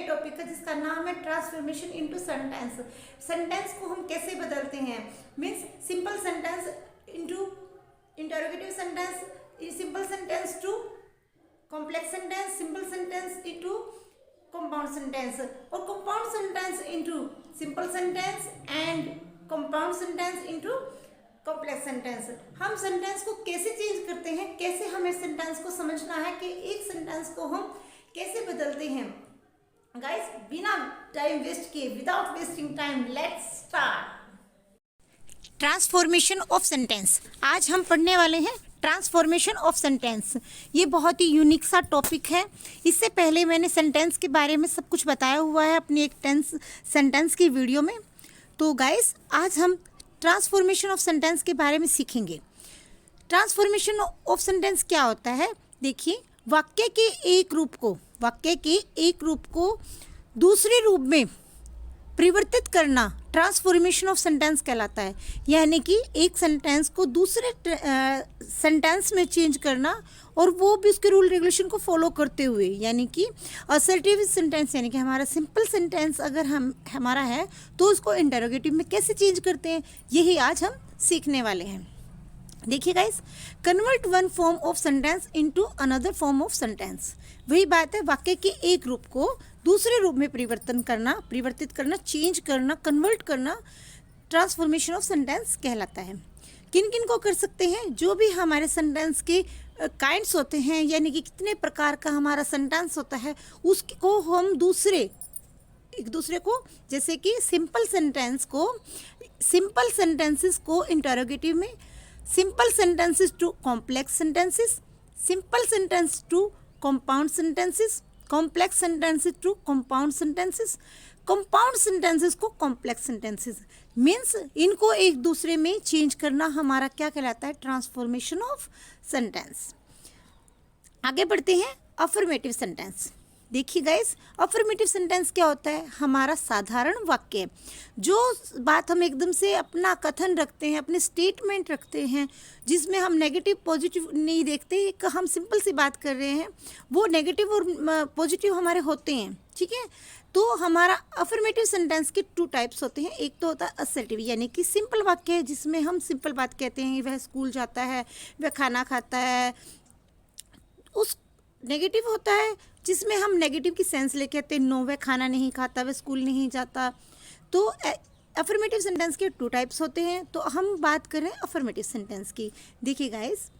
Topic का जिसका नाम है ट्रांसफॉर्मेशन इनटू सेंटेंस। सेंटेंस को हम कैसे बदलते हैं, means simple sentence into interrogative sentence, simple sentence to complex sentence, simple sentence into compound sentence, और compound sentence into simple sentence and compound sentence into complex sentence. हम sentence को कैसे change करते हैं, कैसे हमें सेंटेंस को समझना है कि एक सेंटेंस को हम कैसे बदलते हैं। गाइस, बिना टाइम वेस्ट किए, without wasting time, let's start. Transformation of sentence. आज हम पढ़ने वाले हैं ट्रांसफॉर्मेशन ऑफ सेंटेंस। ये बहुत ही यूनिक सा टॉपिक है। इससे पहले मैंने सेंटेंस के बारे में सब कुछ बताया हुआ है अपनी एक सेंटेंस की वीडियो में। तो गाइस, आज हम ट्रांसफॉर्मेशन ऑफ सेंटेंस के बारे में सीखेंगे। ट्रांसफॉर्मेशन ऑफ सेंटेंस क्या होता है? देखिए, वाक्य के एक रूप को दूसरे रूप में परिवर्तित करना ट्रांसफॉर्मेशन ऑफ सेंटेंस कहलाता है। यानी कि एक सेंटेंस को दूसरे सेंटेंस में चेंज करना, और वो भी उसके रूल रेगुलेशन को फॉलो करते हुए। यानी कि असर्टिव सेंटेंस, यानी कि हमारा सिंपल सेंटेंस अगर हमारा है तो उसको इंटरोगेटिव में कैसे चेंज करते हैं, यही आज हम सीखने वाले हैं। देखिए guys, convert one form of sentence into another form of sentence. वही बात है, वाक्य के एक रूप को दूसरे रूप में परिवर्तित करना, चेंज करना, कन्वर्ट करना ट्रांसफॉर्मेशन ऑफ सेंटेंस कहलाता है। किन किन को कर सकते हैं? जो भी हमारे सेंटेंस के काइंड्स होते हैं, यानी कि कितने प्रकार का हमारा सेंटेंस होता है, उसको हम एक दूसरे को, जैसे कि सिंपल सेंटेंसेस को इंटरोगेटिव में, simple sentences to complex sentences, simple sentence to compound sentences, complex sentences to compound sentences, compound sentences को कॉम्प्लेक्स सेंटेंसेस, मीन्स इनको एक दूसरे में चेंज करना हमारा क्या कहलाता है? Transformation of sentence. आगे बढ़ते हैं, अफर्मेटिव सेंटेंस। देखिए गाइस, अफर्मेटिव सेंटेंस क्या होता है? हमारा साधारण वाक्य, जो बात हम एकदम से अपना कथन रखते हैं, अपने स्टेटमेंट रखते हैं, जिसमें हम नेगेटिव पॉजिटिव नहीं देखते, एक हम सिंपल सी बात कर रहे हैं, वो नेगेटिव और पॉजिटिव हमारे होते हैं, ठीक है। तो हमारा अफर्मेटिव सेंटेंस के 2 टाइप्स होते हैं। एक तो होता है असर्टिव, यानी कि सिंपल वाक्य है, जिसमें हम सिंपल बात कहते हैं, वह स्कूल जाता है, वह खाना खाता है। उस नेगेटिव होता है जिसमें हम नेगेटिव की सेंस ले कहते हैं, नो वह खाना नहीं खाता, वह स्कूल नहीं जाता। तो अफर्मेटिव सेंटेंस के 2 टाइप्स होते हैं। तो हम बात कर रहे हैं अफर्मेटिव सेंटेंस की। देखिए guys,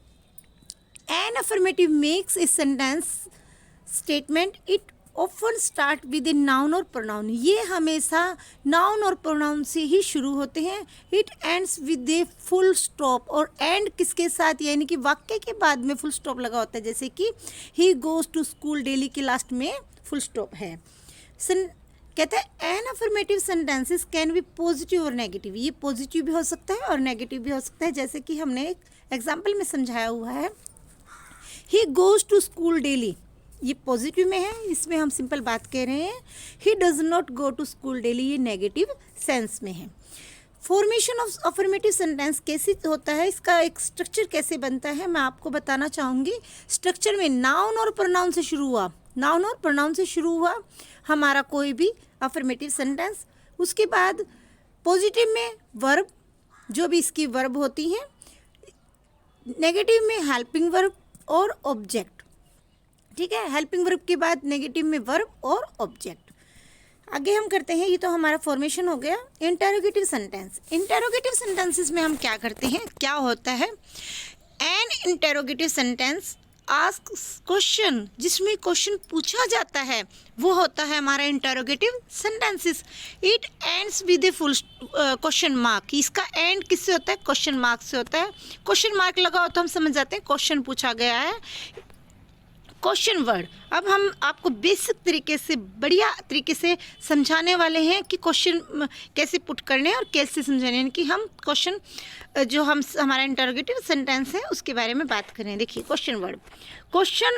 an affirmative makes a sentence statement, it often start with a noun और प्रोनाउन। ये हमेशा नाउन और प्रोनाउन से ही शुरू होते हैं। It ends with a full stop, और एंड किसके साथ? यानी कि वाक्य के बाद में फुल स्टॉप लगा होता है, जैसे कि he goes to school daily के लास्ट में फुल स्टॉप है। कहते हैं an affirmative sentences can be positive or negative. ये पॉजिटिव भी हो सकता है और नेगेटिव भी हो सकता है, जैसे कि हमने एक एग्जाम्पल में समझाया हुआ है। He goes to school daily, ये पॉजिटिव में है, इसमें हम सिंपल बात कह रहे हैं। He does not go to school daily, ये नेगेटिव सेंस में है। फॉर्मेशन ऑफ अफर्मेटिव सेंटेंस कैसे होता है, इसका एक स्ट्रक्चर कैसे बनता है, मैं आपको बताना चाहूँगी। स्ट्रक्चर में नाउन और प्रोनाउन से शुरू हुआ हमारा कोई भी अफर्मेटिव सेंटेंस। उसके बाद पॉजिटिव में वर्ब, जो भी इसकी वर्ब होती हैं। नेगेटिव में हेल्पिंग वर्ब और ऑब्जेक्ट, ठीक है। हेल्पिंग वर्ब के बाद नेगेटिव में वर्ब और ऑब्जेक्ट। आगे हम करते हैं, ये तो हमारा फॉर्मेशन हो गया। Interrogative sentence. इंटरोगेटिव सेंटेंसेस में हम क्या करते हैं, क्या होता है? An interrogative sentence asks question, जिसमें क्वेश्चन पूछा जाता है, वो होता है हमारा interrogative sentences. It ends with a full question mark. इसका एंड किससे होता है? क्वेश्चन मार्क से होता है। क्वेश्चन मार्क लगा हो तो हम समझ जाते हैं क्वेश्चन पूछा गया है। क्वेश्चन वर्ड, अब हम आपको बेसिक तरीके से, बढ़िया तरीके से समझाने वाले हैं कि क्वेश्चन कैसे पुट करने हैं और कैसे समझाने हैं, कि हम क्वेश्चन जो हमारा इंटरोगेटिव सेंटेंस है उसके बारे में बात करें। देखिए, क्वेश्चन वर्ड, क्वेश्चन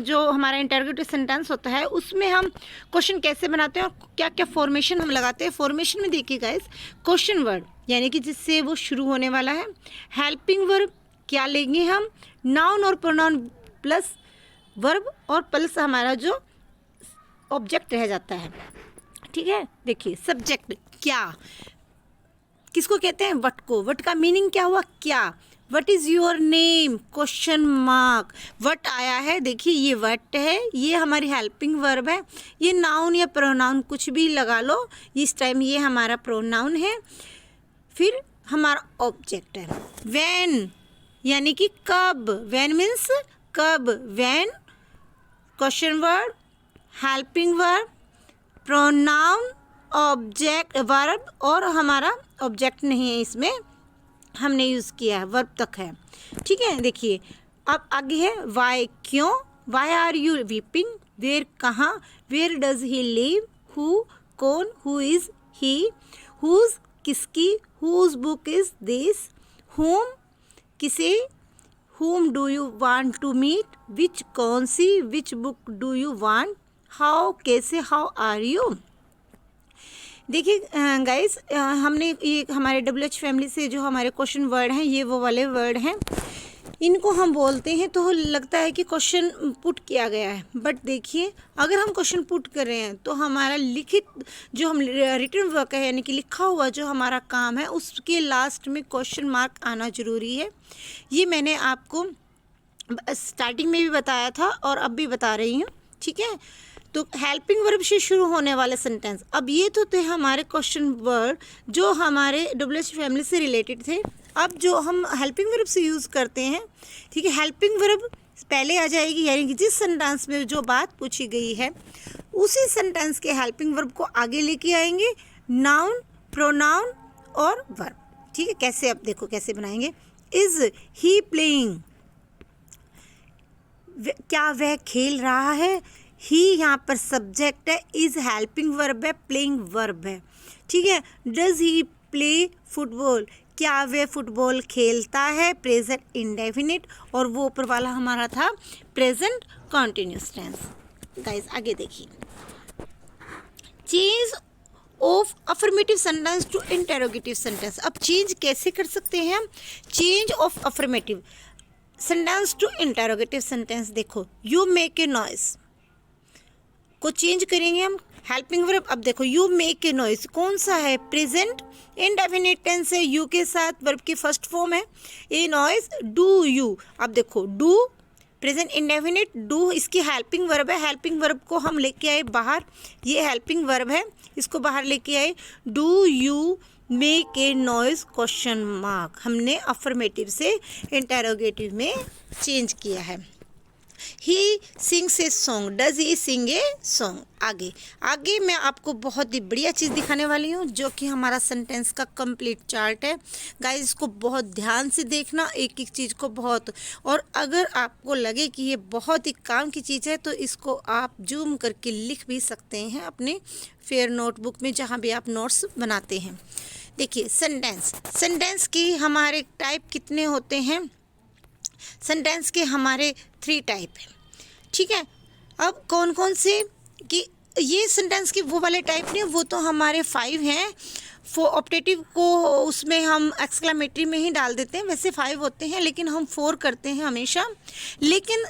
जो हमारा इंटरोगेटिव सेंटेंस होता है, उसमें हम क्वेश्चन कैसे बनाते हैं और क्या क्या फॉर्मेशन हम लगाते हैं। फॉर्मेशन में देखिए गाइस, क्वेश्चन वर्ड यानी कि जिससे वो शुरू होने वाला है। हेल्पिंग वर्ब क्या लेंगे हम? नाउन और प्रोनाउन प्लस वर्ब और प्लस हमारा जो ऑब्जेक्ट रह जाता है। ठीक है, देखिए सब्जेक्ट क्या, किसको कहते हैं, वट को। वट का मीनिंग क्या हुआ, क्या। What is your name, question mark. What आया है, देखिए ये वट है, ये हमारी हेल्पिंग वर्ब है। ये नाउन या प्रोनाउन कुछ भी लगा लो, इस टाइम ये हमारा प्रोनाउन है। फिर हमारा ऑब्जेक्ट है व्हेन, यानी कि कब। व्हेन मीन्स कब। When question word, helping verb, pronoun, object verb, और हमारा ऑब्जेक्ट नहीं है इसमें, हमने यूज़ किया है, वर्ब तक है। ठीक है, देखिए अब आगे है वाई, क्यों। Why are you weeping, where कहाँ, where does he live, who कौन, हु इज़ ही, हुज किसकी, whose book is this, whom किसे, whom do you want to meet, which कौन सी, which book do you want, how कैसे, how are you। देखिए guys, हमने ये हमारे WH फैमिली से जो हमारे क्वेश्चन वर्ड हैं, ये वो वाले वर्ड हैं, इनको हम बोलते हैं तो लगता है कि क्वेश्चन पुट किया गया है, बट देखिए अगर हम क्वेश्चन पुट कर रहे हैं तो हमारा लिखित जो हम रिटन वर्क है, यानी कि लिखा हुआ जो हमारा काम है, उसके लास्ट में क्वेश्चन मार्क आना ज़रूरी है। ये मैंने आपको स्टार्टिंग में भी बताया था और अब भी बता रही हूँ। ठीक है, तो हेल्पिंग वर्ब से शुरू होने वाले सेंटेंस, अब ये तो थे हमारे क्वेश्चन वर्ड जो हमारे WH फैमिली से रिलेटेड थे। अब जो हम हेल्पिंग वर्ब से यूज़ करते हैं, ठीक है, हेल्पिंग वर्ब पहले आ जाएगी, यानी कि जिस सेंटेंस में जो बात पूछी गई है उसी सेंटेंस के हेल्पिंग वर्ब को आगे लेके आएंगे, नाउन, प्रोनाउन और वर्ब। ठीक है, कैसे, अब देखो कैसे बनाएंगे। इज़ ही प्लेइंग, क्या वह खेल रहा है। ही यहाँ पर सब्जेक्ट है, इज़ हेल्पिंग वर्ब है, प्लेइंग वर्ब है। ठीक है, डज ही प्ले फुटबॉल, क्या वह फुटबॉल खेलता है, प्रेजेंट इंडेफिनिट, और वो ऊपर वाला हमारा था प्रेजेंट कॉन्टिन्यूस टेंस। गाइस आगे देखिए, change of affirmative sentence to interrogative sentence. अब चेंज कैसे कर सकते हैं हम, change of affirmative sentence to interrogative sentence. देखो, यू मेक ए नॉइस को चेंज करेंगे हम हेल्पिंग वर्ब। अब देखो, यू मेक ए नॉइस कौन सा है, प्रेजेंट इंडेफिनिट टेंस है, यू के साथ वर्ब की फर्स्ट फॉर्म है। ए नॉइस डू यू, अब देखो डू प्रेजेंट इंडेफिनिट, डू इसकी हेल्पिंग वर्ब है, हेल्पिंग वर्ब को हम लेके आए बाहर, ये हेल्पिंग वर्ब है, इसको बाहर लेके आए। Do you make a noise question mark, हमने अफर्मेटिव से इंटेरोगेटिव में चेंज किया है। He sings a song, does he sing a song. आगे मैं आपको बहुत ही बढ़िया चीज़ दिखाने वाली हूँ, जो कि हमारा सेंटेंस का कंप्लीट चार्ट है। गाइस इसको बहुत ध्यान से देखना, एक एक चीज़ को बहुत, और अगर आपको लगे कि ये बहुत ही काम की चीज़ है तो इसको आप जूम करके लिख भी सकते हैं अपने फेयर नोटबुक में, जहाँ भी आप नोट्स बनाते हैं। देखिए सेंटेंस की हमारे टाइप कितने होते हैं, सेंटेंस के हमारे 3 टाइप हैं। ठीक है, अब कौन कौन से, कि ये सेंटेंस के वो वाले टाइप नहीं, वो तो हमारे 5 हैं। ऑप्टेटिव को उसमें हम एक्सक्लेमेटरी में ही डाल देते हैं, वैसे 5 होते हैं लेकिन हम 4 करते हैं हमेशा। लेकिन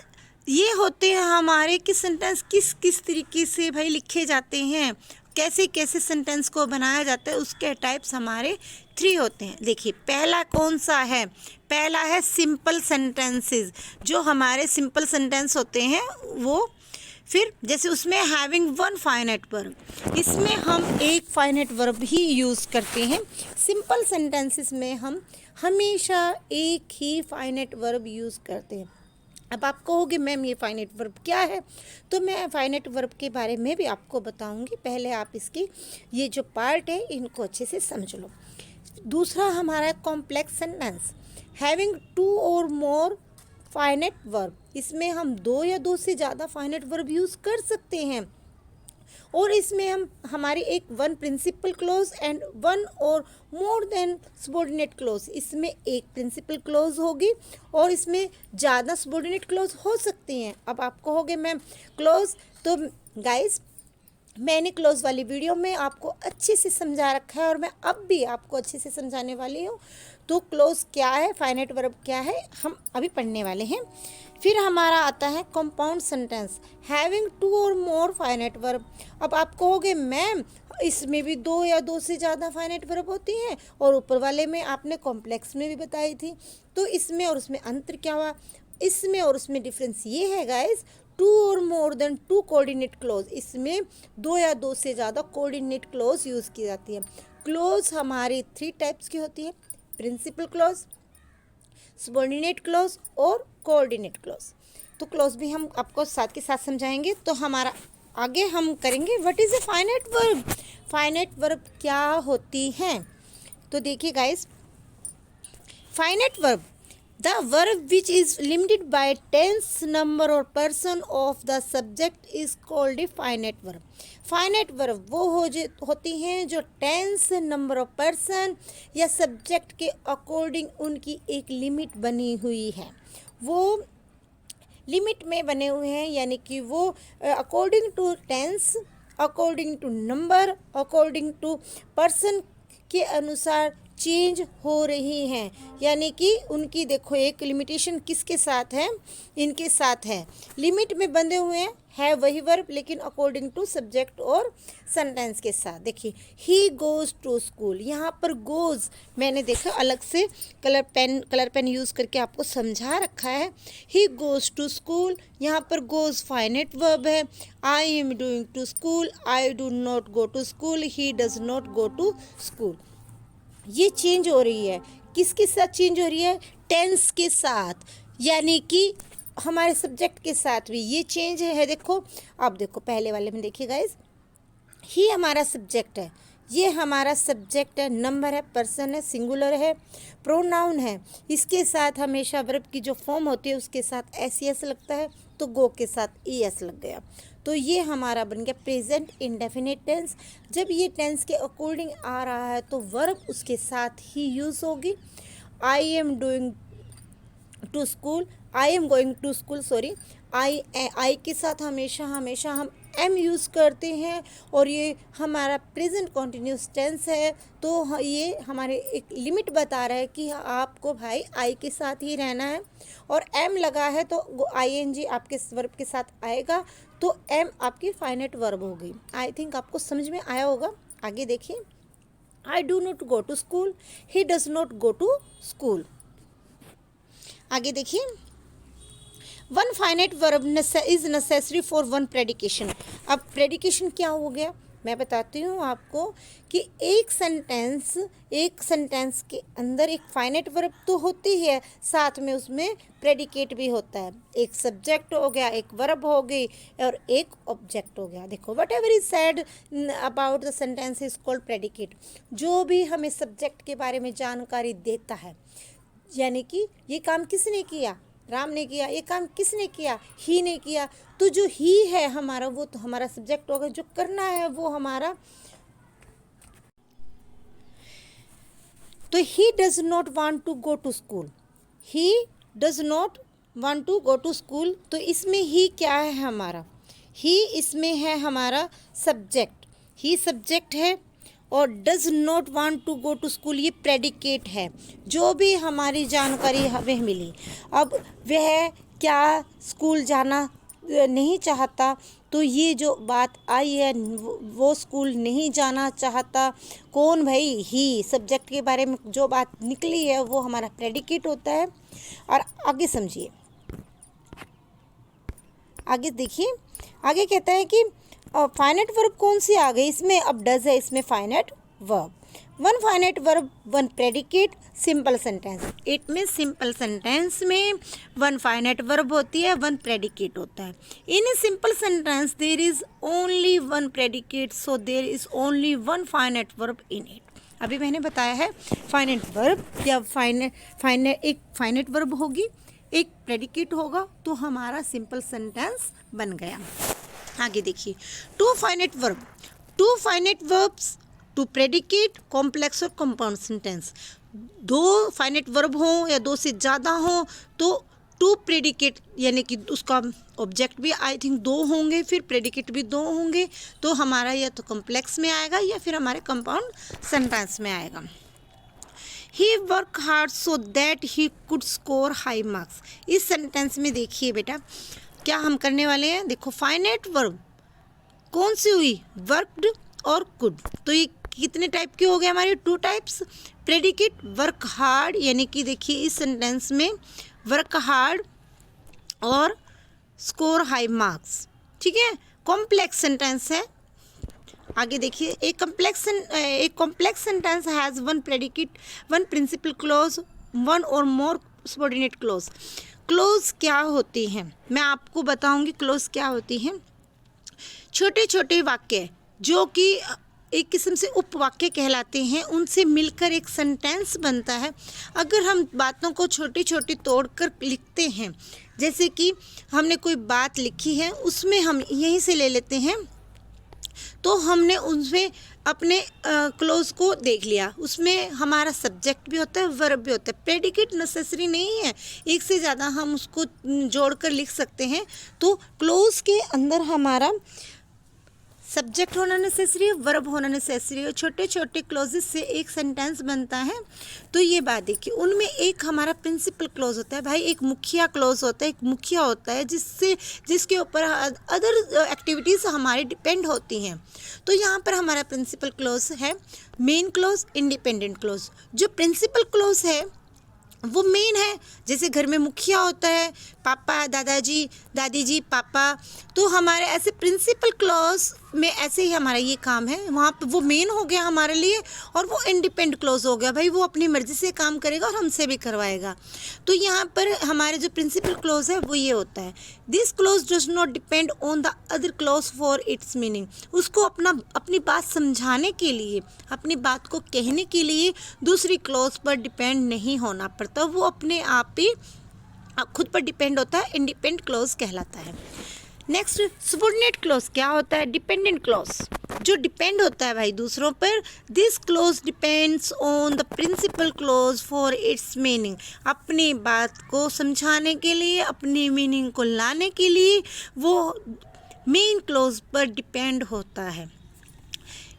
ये होते हैं हमारे कि सेंटेंस किस किस तरीके से भाई लिखे जाते हैं, कैसे कैसे सेंटेंस को बनाया जाता है, उसके टाइप्स हमारे 3 होते हैं। देखिए पहला कौन सा है, पहला है सिंपल सेंटेंसेस, जो हमारे सिंपल सेंटेंस होते हैं वो। फिर जैसे उसमें हैविंग वन फाइनाइट वर्ब, इसमें हम एक फाइनाइट वर्ब ही यूज़ करते हैं। सिंपल सेंटेंसेस में हम हमेशा एक ही फाइनाइट वर्ब यूज़ करते हैं। अब आप कहोगे मैम ये फाइनाइट वर्ब क्या है, तो मैं फाइनाइट वर्ब के बारे में भी आपको बताऊंगी। पहले आप इसकी ये जो पार्ट है इनको अच्छे से समझ लो। दूसरा हमारा कॉम्प्लेक्स सेंटेंस, हैविंग 2 और मोर फाइनाइट वर्ब, इसमें हम 2 या 2 से ज़्यादा फाइनाइट वर्ब यूज़ कर सकते हैं। और इसमें हम हमारी एक 1 principal close and 1 or more then subordinate close, इसमें एक प्रिंसिपल क्लोज होगी और इसमें ज़्यादा सबॉर्डिनेट क्लोज हो सकती हैं। अब आप कहोगे मैम क्लोज, तो गाइस मैंने क्लोज वाली वीडियो में आपको अच्छे से समझा रखा है और मैं अब भी आपको अच्छे से समझाने वाली हूँ। तो क्लोज क्या है, फाइनाइट वर्ब क्या है, हम अभी पढ़ने वाले हैं। फिर हमारा आता है कंपाउंड सेंटेंस हैविंग टू और मोर फाइनाइट वर्ब। अब आप कहोगे मैम इसमें भी दो या दो से ज़्यादा फाइनाइट वर्ब होती हैं और ऊपर वाले में आपने कॉम्प्लेक्स में भी बताई थी, तो इसमें और उसमें अंतर क्या हुआ? इसमें और उसमें डिफरेंस ये है गाइस, टू और more than two coordinate clause. इसमें दो या दो से ज़्यादा कोऑर्डिनेट क्लोज यूज़ की जाती है। क्लोज हमारी 3 टाइप्स की होती है, प्रिंसिपल क्लोज, सबऑर्डिनेट क्लोज और कोऑर्डिनेट क्लोज। तो क्लोज भी हम आपको साथ के साथ समझाएंगे। तो हमारा आगे हम करेंगे what is a finite verb. Finite verb क्या होती हैं? तो देखिए guys, finite verb the verb which is limited by tense, number or person of the subject is called a finite verb. finite verb वो होती हैं जो टेंस, नंबर ऑफ पर्सन या सब्जेक्ट के अकॉर्डिंग उनकी एक लिमिट बनी हुई है, वो लिमिट में बने हुए हैं, यानी कि वो according to tense, according to number, according to person के अनुसार चेंज हो रही हैं। यानी कि उनकी देखो एक लिमिटेशन किसके साथ है, इनके साथ है, लिमिट में बंधे हुए हैं, है वही वर्ब लेकिन अकॉर्डिंग टू सब्जेक्ट और सेंटेंस के साथ। देखिए ही गोज़ टू स्कूल, यहाँ पर गोज़ मैंने देखा अलग से कलर पेन यूज़ करके आपको समझा रखा है। ही गोज़ टू स्कूल, यहाँ पर गोज़ फाइनाइट वर्ब है। I am doing to school, I do not go to school, he does not go to school. ये चेंज हो रही है, किसके साथ चेंज हो रही है? टेंस के साथ, यानी कि हमारे सब्जेक्ट के साथ भी ये चेंज है। देखो आप देखो पहले वाले में देखिए गाइस, ही हमारा सब्जेक्ट है, ये हमारा सब्जेक्ट है, नंबर है, पर्सन है, सिंगुलर है, प्रोनाउन है, इसके साथ हमेशा वर्ब की जो फॉर्म होती है उसके साथ एस एस लगता है, तो गो के साथ ई एस लग गया, तो ये हमारा बन गया प्रेजेंट इंडेफिनिट टेंस। जब ये टेंस के अकॉर्डिंग आ रहा है तो वर्ब उसके साथ ही यूज़ होगी। I am doing to school, I am going to school, sorry, I के साथ हमेशा हम एम यूज़ करते हैं और ये हमारा प्रेजेंट कॉन्टिन्यूस टेंस है, तो ये हमारे एक लिमिट बता रहा है कि आपको भाई आई के साथ ही रहना है, और एम लगा है तो आई एन जी आपके वर्ब के साथ आएगा, तो एम आपकी फाइनाइट वर्ब हो गई। आई थिंक आपको समझ में आया होगा। आगे देखिए, I do not go to school, he does not go to school. आगे देखिए, one finite verb is necessary for one predication. अब प्रेडिकेशन क्या हो गया मैं बताती हूँ आपको कि एक सेंटेंस के अंदर एक फाइनाइट वर्ब तो होती है, साथ में उसमें प्रेडिकेट भी होता है। एक सब्जेक्ट हो गया, एक वर्ब हो गई और एक ऑब्जेक्ट हो गया। देखो what ever is said about the sentence is called predicate. जो भी हमें सब्जेक्ट के बारे में जानकारी देता है, यानी कि ये काम किसने किया, राम ने किया, ये काम किसने किया, ही ने किया, तो जो ही है हमारा वो तो हमारा सब्जेक्ट होगा, जो करना है वो हमारा। तो he does not want to go to school, he does not want to go to school, तो इसमें ही क्या है हमारा, ही इसमें है हमारा सब्जेक्ट, ही सब्जेक्ट है, और does not want to go to school ये प्रेडिकेट है। जो भी हमारी जानकारी हमें मिली, अब वह क्या स्कूल जाना नहीं चाहता, तो ये जो बात आई है वो स्कूल नहीं जाना चाहता, कौन भाई, ही, सब्जेक्ट के बारे में जो बात निकली है वो हमारा प्रेडिकेट होता है। और आगे समझिए, आगे देखिए, आगे कहता है कि फाइनाइट वर्ब कौन सी आ गई इसमें, अब डज है इसमें finite verb. One finite verb, one predicate, simple sentence. It mean simple sentence में वन फाइनाइट वर्ब होती है, वन प्रेडिकेट होता है। In a simple sentence there is only one predicate, so there is only one finite verb in it. अभी मैंने बताया है finite verb या एक फाइनाइट वर्ब होगी, एक प्रेडिकेट होगा, तो हमारा सिंपल सेंटेंस बन गया। आगे देखिए, two finite verbs, two predicate, complex और कंपाउंड सेंटेंस। दो फाइनाइट वर्ब हों या दो से ज़्यादा हों तो टू प्रेडिकेट, यानी कि उसका ऑब्जेक्ट भी आई थिंक 2 होंगे, फिर प्रेडिकेट भी 2 होंगे, तो हमारा या तो कॉम्प्लेक्स में आएगा या फिर हमारे कंपाउंड सेंटेंस में आएगा। He work hard so that he could score high marks. इस सेंटेंस में देखिए बेटा क्या हम करने वाले हैं, देखो फाइनाइट वर्ब कौन सी हुई, वर्कड और कुड, तो ये कितने टाइप के हो गए हमारे, 2 टाइप्स। प्रेडिकेट वर्क हार्ड, यानी कि देखिए इस सेंटेंस में वर्क हार्ड और स्कोर हाई मार्क्स, ठीक है। कॉम्प्लेक्स सेंटेंस है, आगे देखिए एक complex sentence has 1 predicate 1 principal clause 1 or more subordinate clause. Clause क्या होती हैं, मैं आपको बताऊंगी क्लॉज क्या होती हैं। छोटे छोटे वाक्य जो कि एक किस्म से उपवाक्य कहलाते हैं, उनसे मिलकर एक सेंटेंस बनता है। अगर हम बातों को छोटी छोटी तोड़कर लिखते हैं, जैसे कि हमने कोई बात लिखी है उसमें हम यहीं से ले लेते हैं, तो हमने उसमें अपने क्लोज को देख लिया, उसमें हमारा सब्जेक्ट भी होता है वर्ब भी होता है। प्रेडिकेट नेसेसरी नहीं है, एक से ज़्यादा हम उसको जोड़कर लिख सकते हैं। तो क्लोज के अंदर हमारा सब्जेक्ट होना नेसेसरी है, वर्ब होना नेसेसरी है। छोटे छोटे क्लोजेस से एक सेंटेंस बनता है। तो ये बात देखिए, उनमें एक हमारा प्रिंसिपल क्लोज होता है भाई, एक मुखिया क्लोज होता है, एक मुखिया होता है जिसके ऊपर अदर एक्टिविटीज़ हमारी डिपेंड होती हैं। तो यहाँ पर हमारा प्रिंसिपल क्लोज है मेन क्लोज, इंडिपेंडेंट क्लोज। जो प्रिंसिपल क्लोज है वो मेन है, जैसे घर में मुखिया होता है, पापा, दादाजी, दादी जी, पापा, तो हमारे ऐसे प्रिंसिपल क्लॉज में ऐसे ही हमारा ये काम है, वहाँ पे वो मेन हो गया हमारे लिए, और वो इंडिपेंडेंट क्लॉज हो गया भाई, वो अपनी मर्ज़ी से काम करेगा और हमसे भी करवाएगा। तो यहाँ पर हमारे जो प्रिंसिपल क्लॉज है वो ये होता है, this clause does not depend on the other clause for its meaning. उसको अपनी बात समझाने के लिए, अपनी बात को कहने के लिए दूसरी क्लॉज पर डिपेंड नहीं होना पड़ता, वो अपने आप ही खुद पर डिपेंड होता है, इंडिपेंडेंट क्लॉज कहलाता है। नेक्स्ट सबऑर्डिनेट क्लॉज क्या होता है, डिपेंडेंट क्लॉज, जो डिपेंड होता है भाई दूसरों पर। This clause depends on the principal clause for its meaning. अपनी बात को समझाने के लिए, अपनी मीनिंग को लाने के लिए वो मेन क्लॉज पर डिपेंड होता है।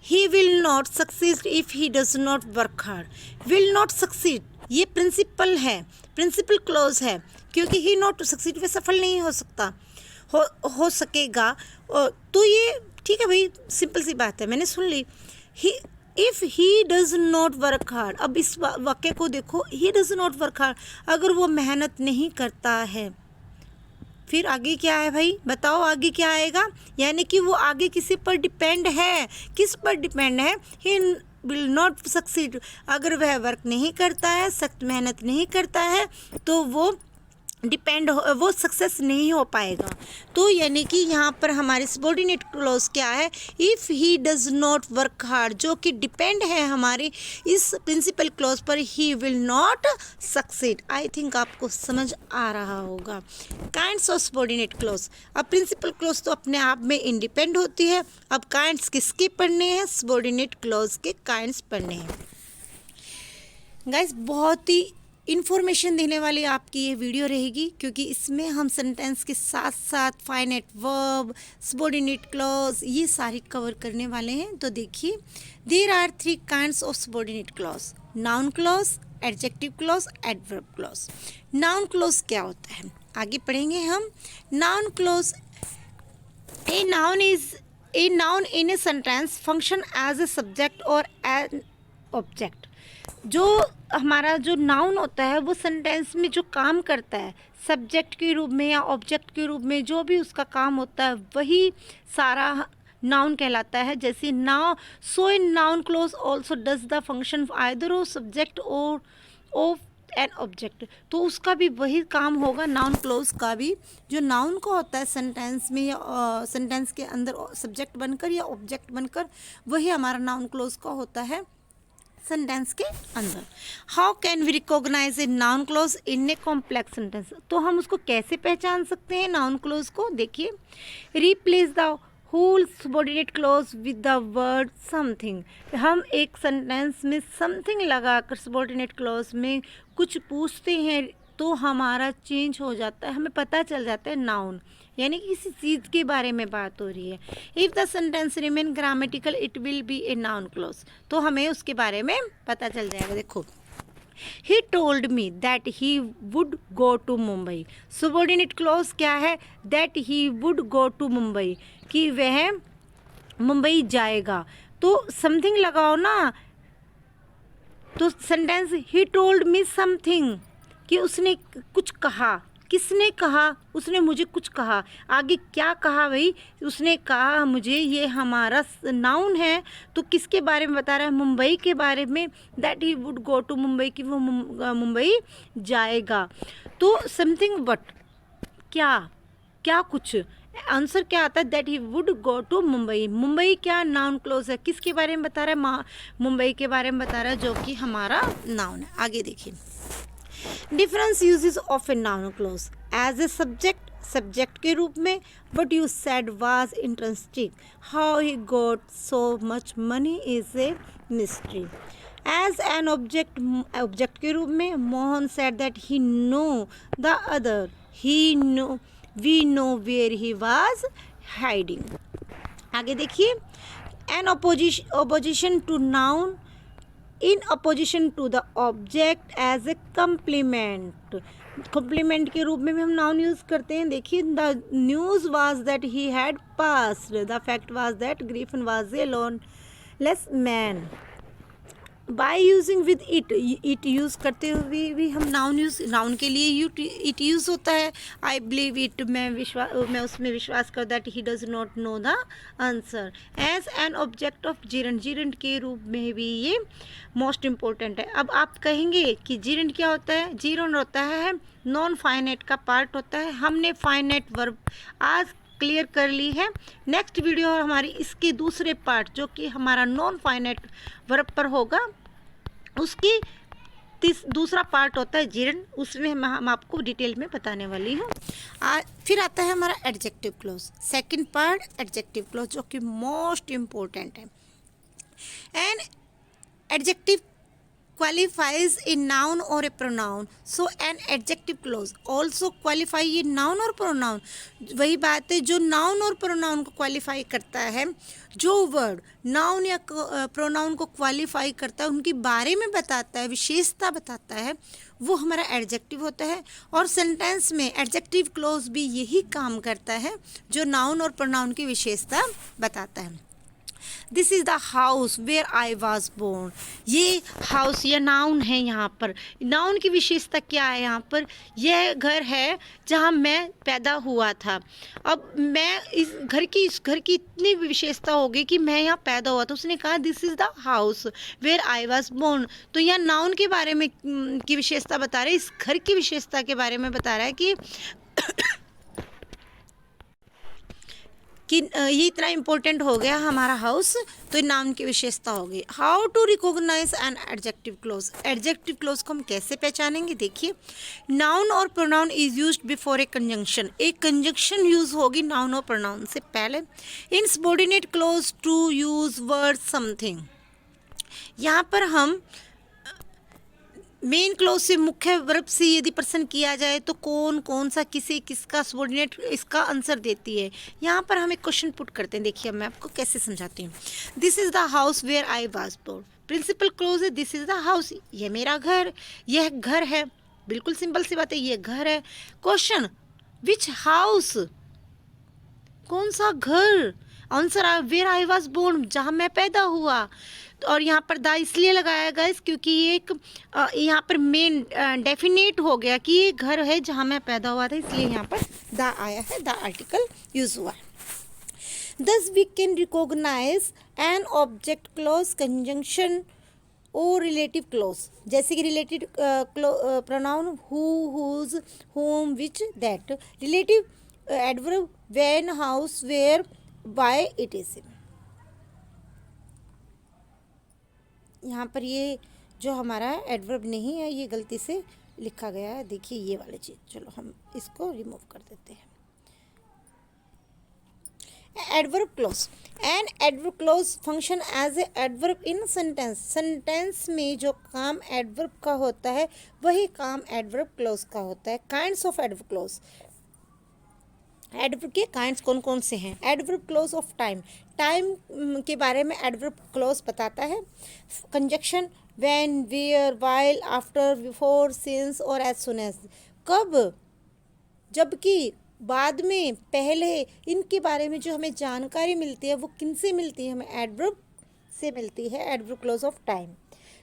He will not succeed if he does not work hard. Will not succeed ये प्रिंसिपल है, प्रिंसिपल क्लॉज है, क्योंकि ही नॉट टू सक्सीड वे सफल नहीं हो सकता, हो सकेगा। तो ये ठीक है भाई, सिंपल सी बात है, मैंने सुन ली। If he does not work hard, अब इस वाक्य को देखो, he does not work hard, अगर वो मेहनत नहीं करता है, फिर आगे क्या है भाई, बताओ आगे क्या आएगा, यानी कि वो आगे किसी पर डिपेंड है। किस पर डिपेंड है, ही विल नॉट सक्सीड, अगर वह वर्क नहीं करता है, सख्त मेहनत नहीं करता है, तो वो सक्सेस नहीं हो पाएगा। तो यानी कि यहाँ पर हमारी सबऑर्डिनेट क्लॉज क्या है, if he does not work hard, जो कि डिपेंड है हमारी इस प्रिंसिपल क्लॉज पर, he will not succeed. I think आपको समझ आ रहा होगा। काइंड्स ऑफ सबऑर्डिनेट क्लॉज, अब प्रिंसिपल क्लॉज तो अपने आप में इंडिपेंडेंट होती है, अब काइंड्स किसके पढ़ने हैं, सबऑर्डिनेट क्लॉज के काइंड्स पढ़ने हैं। गाइस बहुत ही इन्फॉर्मेशन देने वाली आपकी ये वीडियो रहेगी, क्योंकि इसमें हम सेंटेंस के साथ साथ फाइनाइट वर्ब, सबऑर्डिनेट क्लॉज, ये सारी कवर करने वाले हैं। तो देखिए, there are 3 kinds of subordinate clause, noun clause, adjective clause, adverb clause. Noun clause क्या होता है आगे पढ़ेंगे हम। Noun clause, a noun in a sentence function as a subject or an object. जो हमारा जो नाउन होता है वो सेंटेंस में जो काम करता है, सब्जेक्ट के रूप में या ऑब्जेक्ट के रूप में, जो भी उसका काम होता है वही सारा नाउन कहलाता है। जैसे now, so in noun clause also does the function either of subject और ऑफ एन ऑब्जेक्ट, तो उसका भी वही काम होगा, नाउन क्लॉज का भी। जो नाउन को होता है सेंटेंस में या सेंटेंस के अंदर सब्जेक्ट बनकर या ऑब्जेक्ट बनकर, वही हमारा नाउन क्लॉज का होता है सेंटेंस के अंदर। How can we recognise a noun clause in a complex sentence, तो हम उसको कैसे पहचान सकते हैं नाउन क्लॉज को, देखिए, replace the whole subordinate clause with the word something. हम एक सेंटेंस में समथिंग लगाकर सबऑर्डिनेट क्लॉज में कुछ पूछते हैं तो हमारा चेंज हो जाता है, हमें पता चल जाता है नाउन, यानी कि किसी चीज़ के बारे में बात हो रही है। If the sentence remain grammatical it will be a noun clause, तो हमें उसके बारे में पता चल जाएगा। देखो, he told me that he would go to Mumbai, subordinate clause क्या है, that he would go to Mumbai, कि वह मुंबई जाएगा। तो समथिंग लगाओ ना, तो sentence he told me something, कि उसने कुछ कहा, किसने कहा, उसने मुझे कुछ कहा। आगे क्या कहा भाई, उसने कहा मुझे, ये हमारा नाउन है, तो किसके बारे में बता रहा है, मुंबई के बारे में। That he would go to Mumbai, कि वो मुंबई जाएगा। तो समथिंग बट, क्या, क्या कुछ, आंसर क्या आता है, that he would go to Mumbai. Mumbai क्या नाउन क्लोज है, किसके बारे में बता रहा है, मुंबई के बारे में बता रहा है, जो कि हमारा नाउन है। आगे देखिए, difference uses of a noun clause as a subject, subject के रूप में। What you said was interesting, how he got so much money is a mystery. As an object, object के रूप में, Mohan said that he know the other, he know, we know where he was hiding. आगे देखिए, an opposition to noun in apposition to the object as a complement, complement के रूप में भी हम नाउन यूज करते हैं। देखिए, the news was that he had passed, the fact was that Griffin was a lawless man. By using with it, it use करते हुए भी हम नाउन के लिए इट यूज़ होता है। आई बिलीव इट, मैं उसमें विश्वास कर, that he does not know the answer. As an object of जीरेंट, जीरेंट के रूप में भी ये मोस्ट इम्पोर्टेंट है। अब आप कहेंगे कि जीरेंट क्या होता है, जीरेंट होता है नॉन फाइनाइट का पार्ट होता है। हमने फाइनाइट वर्ब आज क्लियर कर ली है। नेक्स्ट वीडियो हमारी इसके दूसरे पार्ट, जो कि हमारा नॉन फाइनाइट वर्ब पर होगा, उसकी दूसरा पार्ट होता है जीरेंट, उसमें हम आपको डिटेल में बताने वाली हूँ। फिर आता है हमारा adjective close, second part adjective close, जो कि मोस्ट इम्पोर्टेंट है। And adjective qualifies a noun or a pronoun, so an adjective clause also qualify a noun or pronoun। वही बात है, जो नाउन और प्रोनाउन को क्वालिफाई करता है, जो वर्ड नाउन या प्रोनाउन को क्वालिफाई करता है, उनके बारे में बताता है, विशेषता बताता है, वो हमारा एडजेक्टिव होता है। और सेंटेंस में एडजेक्टिव क्लोज भी यही काम करता है, जो नाउन और प्रोनाउन की विशेषता बताता है। This is the house where I was born, ये हाउस या नाउन है। यहाँ पर नाउन की विशेषता क्या है, यहाँ पर यह घर है जहाँ मैं पैदा हुआ था। अब मैं इस घर की इतनी विशेषता होगी कि मैं यहाँ पैदा हुआ था। उसने कहा this is the house where I was born, तो यह नाउन के बारे में की विशेषता बता रहा है, इस घर की विशेषता के बारे में बता रहा है कि ये इतना इम्पोर्टेंट हो गया हमारा हाउस, तो नाउन की विशेषता होगी। How to recognise an adjective clause, adjective clause को हम कैसे पहचानेंगे। देखिए, नाउन और pronoun is used before a conjunction, एक कंजंक्शन यूज होगी नाउन और प्रोनाउन से पहले। In subordinate clause to use word something, यहाँ पर हम मेन क्लोज से, मुख्य वर्ब से यदि प्रश्न किया जाए तो कौन सा, किसे, किसका, सबॉर्डिनेट इसका आंसर देती है। यहाँ पर हम एक क्वेश्चन पुट करते हैं। देखिए, मैं आपको कैसे समझाती हूँ। This is the house where I was born, principal clause है, दिस इज़ द हाउस, यह मेरा घर, यह घर है। बिल्कुल सिंपल सी बात है, ये घर है। क्वेश्चन, विच हाउस, कौन सा घर, answer where I was born, जहाँ मैं पैदा हुआ। और यहाँ पर द इसलिए लगाया गया क्योंकि ये एक यहाँ पर मेन डेफिनेट हो गया कि ये घर है जहाँ मैं पैदा हुआ था, इसलिए यहाँ पर द आया है, द आर्टिकल यूज हुआ है। Thus we can recognize an object clause, conjunction और रिलेटिव क्लोज, जैसे कि related pronoun who, whose, whom, which, that। Relative adverb when, house, where, by, it is. यहाँ पर ये जो हमारा एडवर्ब नहीं है, ये गलती से लिखा गया है। देखिए ये वाली चीज़, चलो हम इसको रिमूव कर देते हैं। Adverb clause, an adverb clause function as a adverb in sentence, sentence में जो काम एडवर्ब का होता है वही काम एडवर्ब क्लोज का होता है। Kinds of adverb clause, adverb के काइंड्स कौन कौन से हैं। Adverb clause of time, time के बारे में एडवर्ब क्लोज बताता है। Conjunction when, where, while, after, before, since और एज सुन एज, कब, जबकि, बाद में, पहले, इनके बारे में जो हमें जानकारी मिलती है वो किन से मिलती है, हमें एडवर्ब से मिलती है। Adverb clause of time,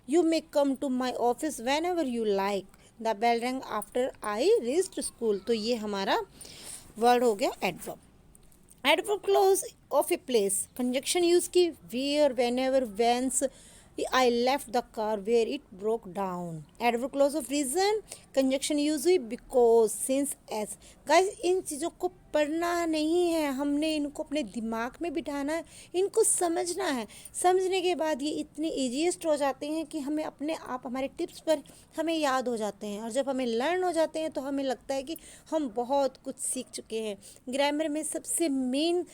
you may come to my office whenever you like, the bell rang after I reached school. तो ये हमारा वर्ड हो गया adverb. Adverb clause of a place, conjunction use की where, whenever, whence, I left the car where it broke down. Adverb clause of reason, conjunction use हुई because, since, as. Guys, इन चीज़ों को पढ़ना नहीं है, हमने इनको अपने दिमाग में बिठाना है, इनको समझना है। समझने के बाद ये इतने ईजीएस्ट हो जाते हैं कि हमें अपने आप हमारे टिप्स पर हमें याद हो जाते हैं, और जब हमें लर्न हो जाते हैं तो हमें लगता है कि हम बहुत कुछ सीख चुके हैं। ग्रामर में सबसे मेन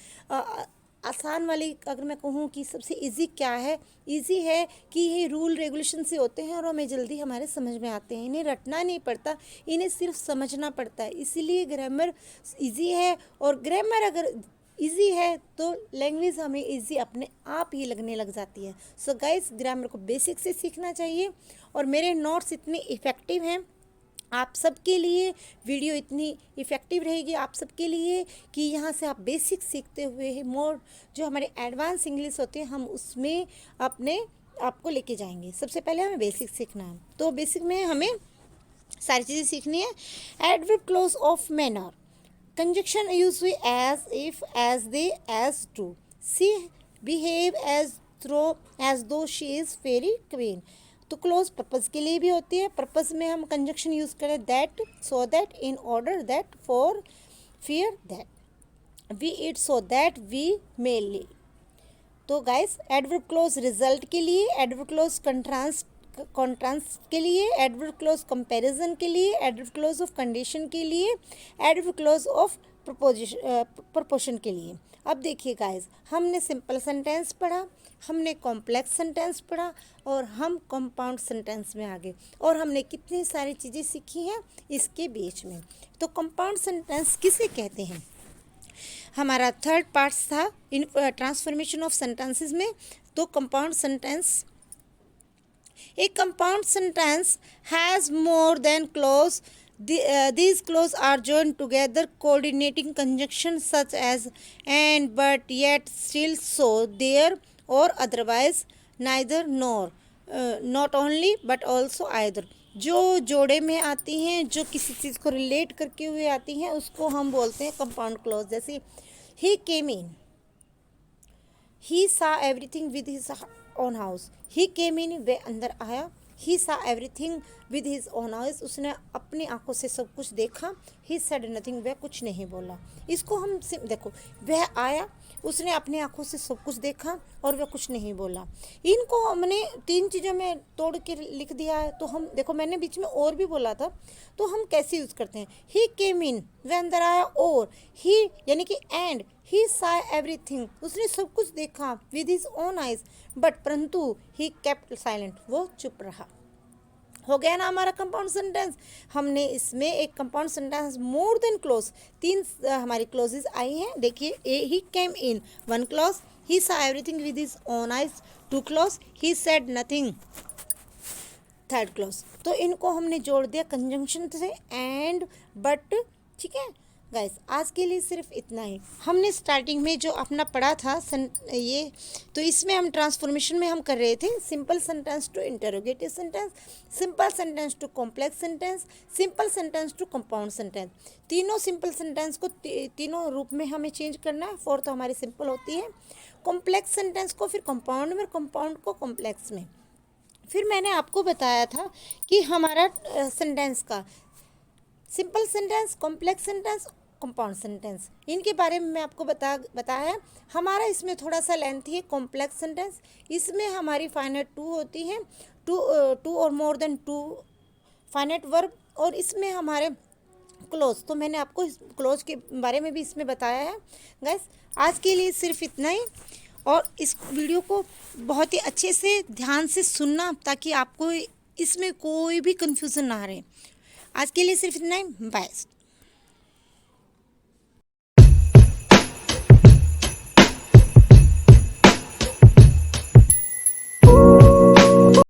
आसान वाली अगर मैं कहूँ कि सबसे इजी क्या है, इजी है कि ये रूल रेगुलेशन से होते हैं और हमें जल्दी हमारे समझ में आते हैं। इन्हें रटना नहीं पड़ता, इन्हें सिर्फ समझना पड़ता है, इसीलिए ग्रामर इजी है। और ग्रामर अगर इजी है तो लैंग्वेज हमें इजी अपने आप ही लगने लग जाती है। सो गाइस, ग्रामर को बेसिक से सीखना चाहिए। और मेरे नोट्स इतने इफ़ेक्टिव हैं आप सबके लिए, वीडियो इतनी इफ़ेक्टिव रहेगी आप सबके लिए कि यहाँ से आप बेसिक सीखते हुए मोर जो हमारे एडवांस इंग्लिश होते हैं हम उसमें अपने आपको लेके जाएंगे। सबसे पहले हमें बेसिक सीखना है, तो बेसिक में हमें सारी चीज़ें सीखनी है। Adverb clause of manner, conjunction use हुई as, if, as though, as to. She behave as though she is fairy queen. तो क्लोज पर्पज़ के लिए भी होती है। पर्पज़ में हम कंजक्शन यूज़ करें that, so that, in order that, for, fear that, we eat so that we may live. तो गाइस, एडवर्ब क्लोज रिजल्ट के लिए, एडवर्ब क्लोज कॉन्ट्रास्ट के लिए, एडवर्ब क्लोज कंपैरिजन के लिए, एडवर्ब क्लोज ऑफ कंडीशन के लिए, एडवर्ब क्लोज ऑफ प्रपोजिशन के लिए। अब देखिए गाइस, हमने सिंपल सेंटेंस पढ़ा, हमने कॉम्प्लेक्स सेंटेंस पढ़ा और हम कंपाउंड सेंटेंस में आ गए, और हमने कितनी सारी चीज़ें सीखी हैं इसके बीच में। तो कंपाउंड सेंटेंस किसे कहते हैं, हमारा थर्ड पार्ट था इन ट्रांसफॉर्मेशन ऑफ सेंटेंसेस में। तो compound sentence, a compound sentence has more than clause. These clauses are joined together, coordinating conjunctions such as and, but, yet, still, so, there, or otherwise, neither, nor, not only but also either। जो जोड़े में आती हैं, जो किसी चीज़ को relate करके हुए आती हैं, उसको हम बोलते हैं कंपाउंड क्लॉज। जैसे he came in, he saw everything with his own house, he came in, वह अंदर आया, he saw everything with his own eyes, उसने अपनी आंखों से सब कुछ देखा, he said nothing, वह कुछ नहीं बोला। इसको हम देखो, वह आया, उसने अपनी आंखों से सब कुछ देखा और वह कुछ नहीं बोला। इनको हमने तीन चीज़ों में तोड़ के लिख दिया है। तो हम देखो, मैंने बीच में और भी बोला था, तो हम कैसे यूज़ करते हैं, ही केम इन, वह अंदर आया, और ही यानी कि एंड, ही सा एवरीथिंग, उसने सब कुछ देखा with his own eyes, but परंतु ही केप्ट साइलेंट, वो चुप रहा। हो गया ना हमारा कंपाउंड सेंटेंस। हमने इसमें एक compound sentence more than close, तीन हमारी क्लोजेज आई हैं। देखिए, ए ही केम इन, one clause, he saw everything with his own eyes, two clause, he said nothing, third clause. तो इनको हमने जोड़ दिया कंजंक्शन से, एंड, बट। ठीक है गाइस, आज के लिए सिर्फ इतना ही। हमने स्टार्टिंग में जो अपना पढ़ा था ये, तो इसमें हम ट्रांसफॉर्मेशन में हम कर रहे थे simple sentence to interrogative sentence, simple sentence to complex sentence, simple sentence to compound sentence. तीनों सिंपल सेंटेंस को तीनों रूप में हमें चेंज करना है। फोर्थ हमारी सिंपल होती है, कॉम्प्लेक्स सेंटेंस को फिर कंपाउंड में, कंपाउंड को कॉम्प्लेक्स में। फिर मैंने आपको बताया था कि हमारा सेंटेंस का simple sentence, complex sentence, compound sentence, इनके बारे में मैं आपको बताया। हमारा इसमें थोड़ा सा लेंथी है कॉम्प्लेक्स सेंटेंस, इसमें हमारी फाइनाइट टू होती हैं, टू और more than two finite verb, और इसमें हमारे क्लोज, तो मैंने आपको क्लोज के बारे में भी इसमें बताया है। गाइस आज के लिए सिर्फ इतना ही, और इस वीडियो को बहुत ही अच्छे से ध्यान से सुनना ताकि आपको इसमें कोई भी कन्फ्यूज़न ना रहे। आज के लिए सिर्फ इतना ही, बाय।